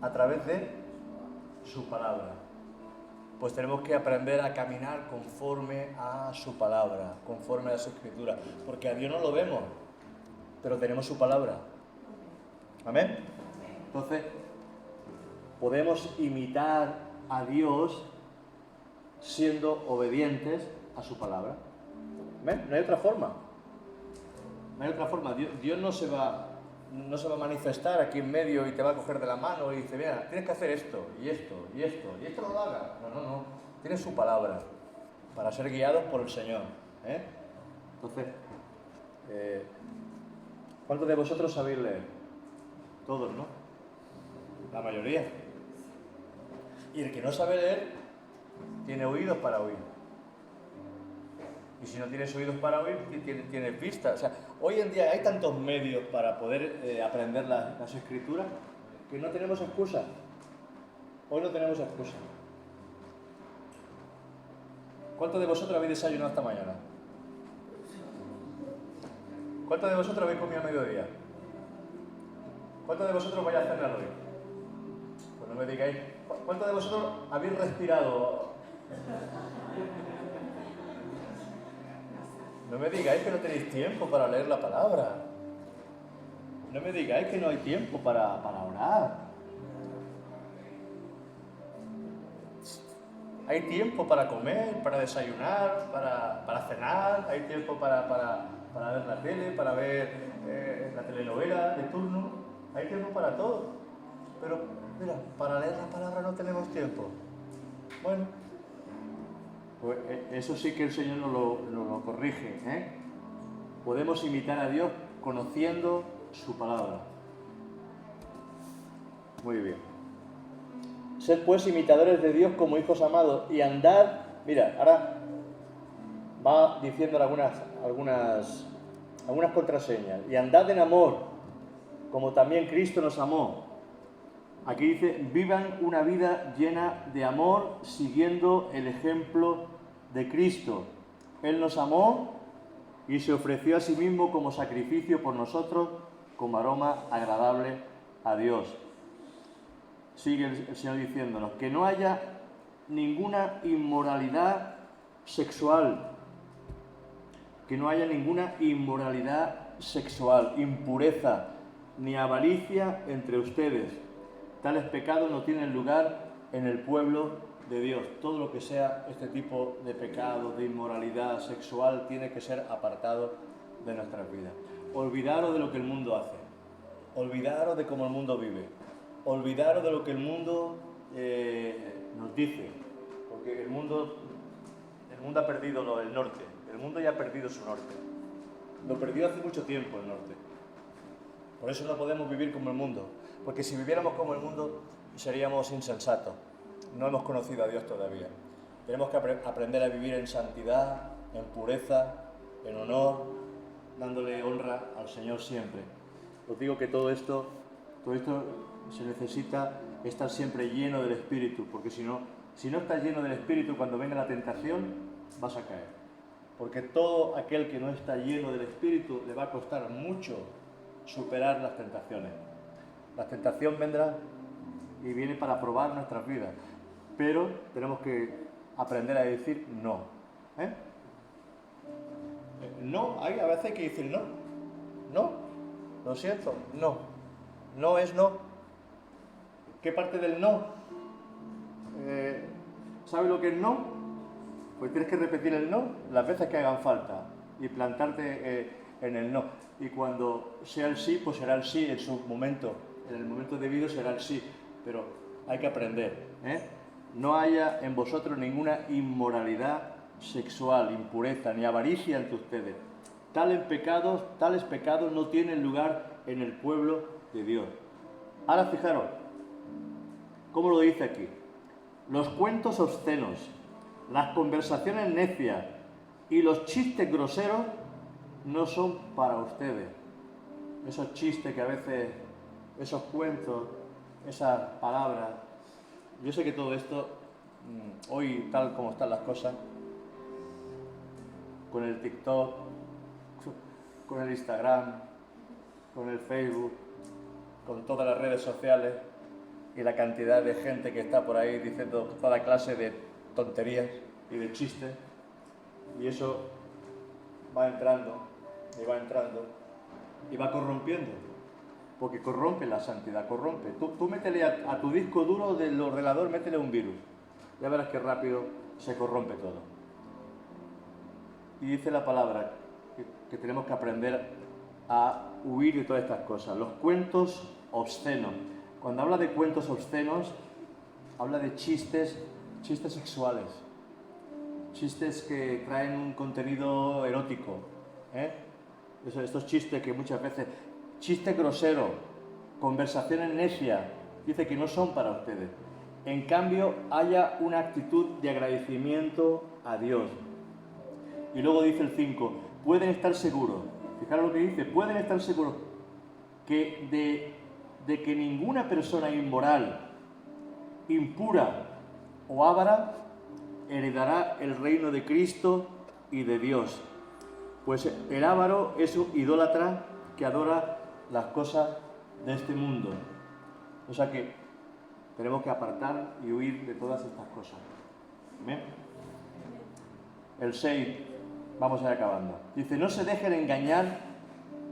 A través de su palabra. Pues tenemos que aprender a caminar conforme a su palabra, conforme a su escritura, porque a Dios no lo vemos, pero tenemos su palabra. ¿Amén? Entonces, podemos imitar a Dios siendo obedientes a su palabra. ¿Amén? No hay otra forma. No hay otra forma. Dios no se va a manifestar aquí en medio y te va a coger de la mano y dice, mira, tienes que hacer esto, y esto, y esto, y esto no lo hagas. No. Tienes su palabra para ser guiados por el Señor. Entonces, ¿cuántos de vosotros sabéis leer? Todos, ¿no? La mayoría. Y el que no sabe leer, tiene oídos para oír. Y si no tienes oídos para oír, tienes vista. O sea, hoy en día hay tantos medios para poder aprender las escrituras que no tenemos excusa. Hoy no tenemos excusa. ¿Cuántos de vosotros habéis desayunado esta mañana? ¿Cuántos de vosotros habéis comido a mediodía? ¿Cuántos de vosotros vais a cenar hoy? Pues no me digáis. ¿Cuántos de vosotros habéis respirado? No me digáis que no tenéis tiempo para leer la palabra. No me digáis que no hay tiempo para orar. Hay tiempo para comer, para desayunar, para cenar, hay tiempo para ver la tele, para ver la telenovela de turno, hay tiempo para todo. Pero, mira, para leer la palabra no tenemos tiempo. Bueno, pues eso sí que el Señor nos lo corrige, ¿eh? Podemos imitar a Dios conociendo su palabra. Muy bien. Sed pues imitadores de Dios como hijos amados y andad. Mira, ahora va diciendo algunas contraseñas. Y andad en amor, como también Cristo nos amó. Aquí dice, vivan una vida llena de amor, siguiendo el ejemplo de Cristo. Él nos amó y se ofreció a sí mismo como sacrificio por nosotros, como aroma agradable a Dios. Sigue el Señor diciéndonos que no haya ninguna inmoralidad sexual, impureza, ni avaricia entre ustedes. Tales pecados no tienen lugar en el pueblo de Dios. Todo lo que sea este tipo de pecado, de inmoralidad sexual, tiene que ser apartado de nuestras vidas. Olvidaros de lo que el mundo hace, olvidaros de cómo el mundo vive, olvidaros de lo que el mundo nos dice, porque el mundo ha perdido el norte, el mundo ya ha perdido su norte, lo perdió hace mucho tiempo el norte. Por eso no podemos vivir como el mundo, porque si viviéramos como el mundo seríamos insensatos. No hemos conocido a Dios todavía. Tenemos que aprender a vivir en santidad, en pureza, en honor, dándole honra al Señor siempre. Os digo que todo esto se necesita estar siempre lleno del Espíritu, porque si no estás lleno del Espíritu, cuando venga la tentación vas a caer. Porque todo aquel que no está lleno del Espíritu le va a costar mucho superar las tentaciones. La tentación vendrá y viene para probar nuestras vidas, pero tenemos que aprender a decir no. No, a veces hay que decir no. No, lo siento, no. No es no. ¿Qué parte del no? ¿Sabes lo que es no? Pues tienes que repetir el no las veces que hagan falta y plantarte en el no. Y cuando sea el sí, pues será el sí en su momento. En el momento debido será el sí. Pero hay que aprender. No haya en vosotros ninguna inmoralidad sexual, impureza, ni avaricia entre ustedes. Tales pecados no tienen lugar en el pueblo de Dios. Ahora fijaros, ¿cómo lo dice aquí? Los cuentos obscenos, las conversaciones necias y los chistes groseros no son para ustedes. Esos chistes que a veces, esos cuentos, esas palabras. Yo sé que todo esto, hoy tal como están las cosas, con el TikTok, con el Instagram, con el Facebook, con todas las redes sociales y la cantidad de gente que está por ahí diciendo toda clase de tonterías y de chistes, y eso va entrando y va corrompiendo, porque corrompe la santidad, corrompe. Tú métele a tu disco duro del ordenador, métele un virus, ya verás que rápido se corrompe todo. Y dice la palabra que tenemos que aprender a huir de todas estas cosas. Los cuentos obscenos. Cuando habla de cuentos obscenos, habla de chistes sexuales, chistes que traen un contenido erótico, estos chistes que muchas veces, chistes groseros, conversaciones necias, dice que no son para ustedes. En cambio, haya una actitud de agradecimiento a Dios. Y luego dice el 5, pueden estar seguros, fijaros lo que dice, pueden estar seguros que de que ninguna persona inmoral, impura o avara heredará el reino de Cristo y de Dios. Pues el avaro es un idólatra que adora las cosas de este mundo. O sea que tenemos que apartar y huir de todas estas cosas. ¿Amén? El 6, vamos a ir acabando. Dice, no se dejen engañar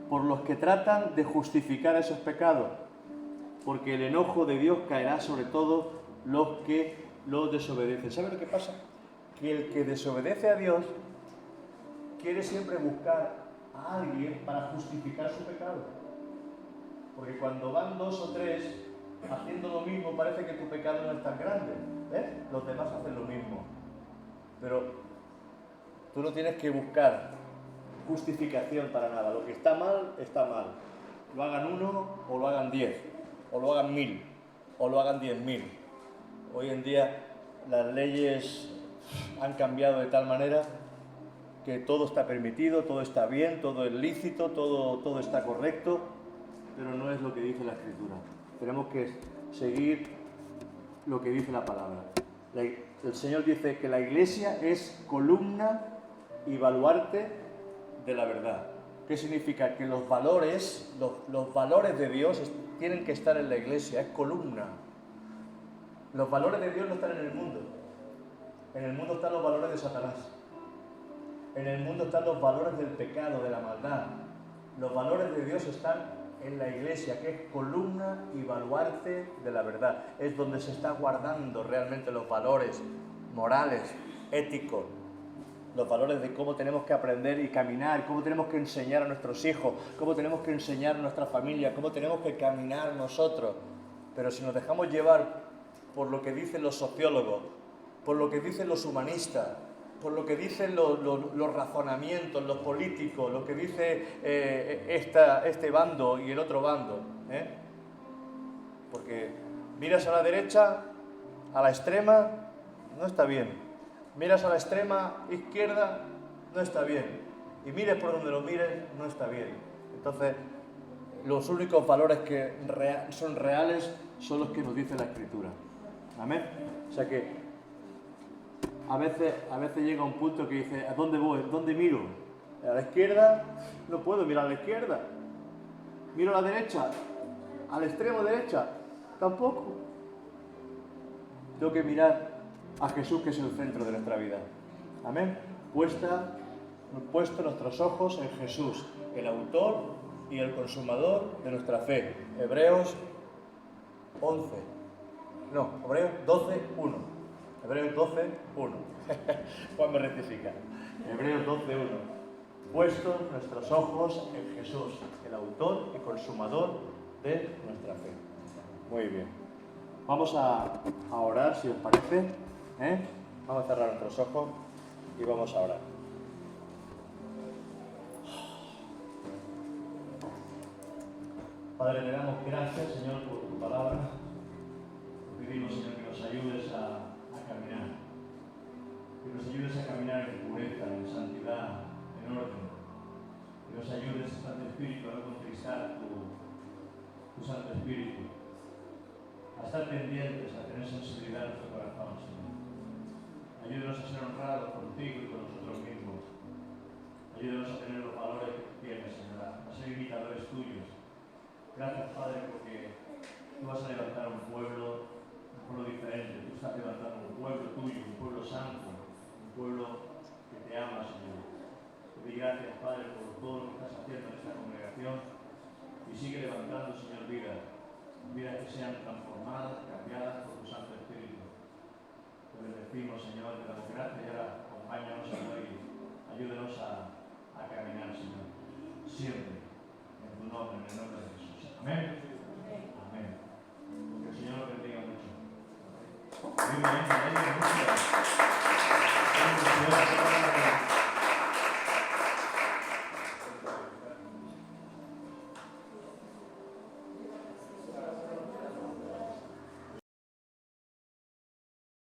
por los que tratan de justificar esos pecados, porque el enojo de Dios caerá sobre todos los que los desobedecen. ¿Sabe lo que pasa? Que el que desobedece a Dios quiere siempre buscar a alguien para justificar su pecado. Porque cuando van 2 o 3 haciendo lo mismo, parece que tu pecado no es tan grande. Los demás hacen lo mismo. Pero tú no tienes que buscar justificación para nada. Lo que está mal, está mal. Lo hagan 1 o lo hagan 10, o lo hagan 1000, o lo hagan 10.000. Hoy en día las leyes han cambiado de tal manera que todo está permitido, todo está bien, todo es lícito, todo está correcto, pero no es lo que dice la Escritura. Tenemos que seguir lo que dice la palabra. El Señor dice que la Iglesia es columna y baluarte de la verdad. ¿Qué significa? Que los valores de Dios tienen que estar en la Iglesia, es columna. Los valores de Dios no están en el mundo. En el mundo están los valores de Satanás. En el mundo están los valores del pecado, de la maldad. Los valores de Dios están en la Iglesia, que es columna y baluarte de la verdad. Es donde se está guardando realmente los valores morales, éticos, los valores de cómo tenemos que aprender y caminar, cómo tenemos que enseñar a nuestros hijos, cómo tenemos que enseñar a nuestra familia, cómo tenemos que caminar nosotros. Pero si nos dejamos llevar por lo que dicen los sociólogos, por lo que dicen los humanistas, por lo que dicen los razonamientos, los políticos, lo que dice este bando y el otro bando. Porque miras a la derecha, a la extrema, no está bien. Miras a la extrema izquierda, no está bien. Y mires por donde lo mires, no está bien. Entonces, los únicos valores que son reales son los que nos dice la Escritura. Amén. O sea que a veces llega un punto que dice, ¿a dónde voy? ¿Dónde miro? ¿A la izquierda? No puedo mirar a la izquierda. ¿Miro a la derecha? ¿Al extremo derecha? Tampoco. Tengo que mirar a Jesús, que es el centro de nuestra vida. Amén. Puesto nuestros ojos en Jesús, el autor y el consumador de nuestra fe. Hebreos 12, 1. Hebreos 12, 1. Juan me rectifica. Hebreos 12, 1. Puestos nuestros ojos en Jesús, el autor y consumador de nuestra fe. Muy bien. Vamos a orar, si os parece. Vamos a cerrar nuestros ojos y vamos a orar. Padre, te damos gracias, Señor, por tu palabra. Te pedimos, Señor, que nos ayudes a caminar. Que nos ayudes a caminar en pureza, en santidad, en orden. Que nos ayudes, Santo Espíritu, a no contristar tu Santo Espíritu. A estar pendientes, a tener sensibilidad en nuestro corazón, Señor. Ayúdanos a ser honrados contigo y con nosotros mismos. Ayúdanos a tener los valores que tú tienes, Señor, a ser imitadores tuyos. Gracias, Padre, porque tú vas a levantar un pueblo diferente. Tú estás levantando un pueblo tuyo, un pueblo santo, un pueblo que te ama, Señor. Te doy gracias, Padre, por todo lo que estás haciendo en esta congregación y sigue levantando, Señor, vidas que sean transformadas, cambiadas por tu Santo Espíritu. Te bendecimos, Señor, te damos gracias y ahora acompáñanos, Señor, y ayúdanos a caminar, Señor, siempre en tu nombre, en el nombre de Jesús. Amén. Amén. Que el Señor lo bendiga mucho. Muy bien,